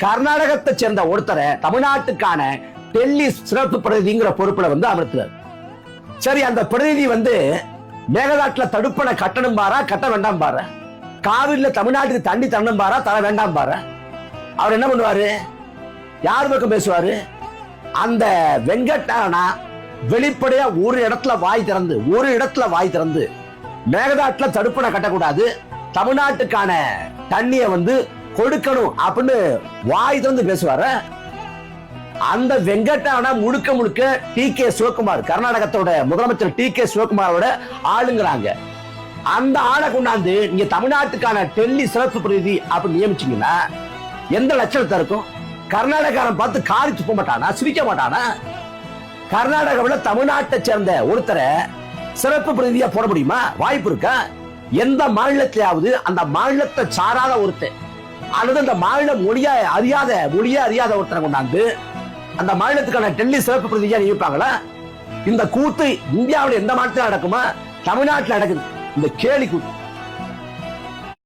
கர்நாடகத்தை சேர்ந்த ஒருத்தரை தமிழ்நாட்டுக்கான டெல்லி சிறப்பு பிரதிநிதிங்கிற பொறுப்புல அமர்த்துறாரு. சரி, அந்த பிரதிநிதி மேகதாட்டுல தடுப்பணை கட்டணும் பாரா, கட்ட வேண்டாம் பாரு, காவிரியில தமிழ்நாட்டுக்கு தண்ணி தரணும் பாரா, தர வேண்டாம் பாரு. அவர் என்ன பண்ணுவாரு? யார் பக்கம் பேசுவாரு? அந்த வெங்கட்டானா வெளிப்படையா ஒரு இடத்துல வாய் திறந்து மேகதாட்டுல தடுப்பணை கட்டக்கூடாது, தமிழ்நாட்டுக்கான தண்ணிய கொடுக்கணும் அப்படின்னு வாய் திறந்து பேசுவாரு. அந்த வெங்கட்டானா முழுக்க டி.கே. சிவகுமார், கர்நாடகத்தோட முதலமைச்சர் டி.கே. சிவகுமாரோட ஆளுங்கிறாங்க. அந்த ஆளை கொண்டாந்து நீங்க தமிழ்நாட்டுக்கான டெல்லி சிறப்பு பிரதிநிதி அப்படி நியமிச்சீங்கன்னா எந்த லட்சணத்தை இருக்கும்? கர்நாடகாரன் பார்த்து காரி துப்ப மாட்டானா, சிரிக்க மாட்டானா? கர்நாடகாவில் தமிழ்நாட்டை சேர்ந்த ஒருத்தரை சிறப்பு பிரதிநிதியா போட முடியுமா? வாய்ப்பு இருக்கா? எந்த மாநிலத்திலாவது அந்த மாநிலத்தை சாராத ஒருத்தர் அல்லது அந்த மாநில மொழியே அறியாத ஒருத்தரை கொண்டாந்து அந்த மாநிலத்துக்கான டெல்லி சிறப்பு பிரதிநிதியா நியமிப்பாங்களா? இந்த கூத்து இந்தியாவில் எந்த மாநிலத்தில் நடக்குமா? தமிழ்நாட்டில் நடக்குது இந்த கேலி கூத்து.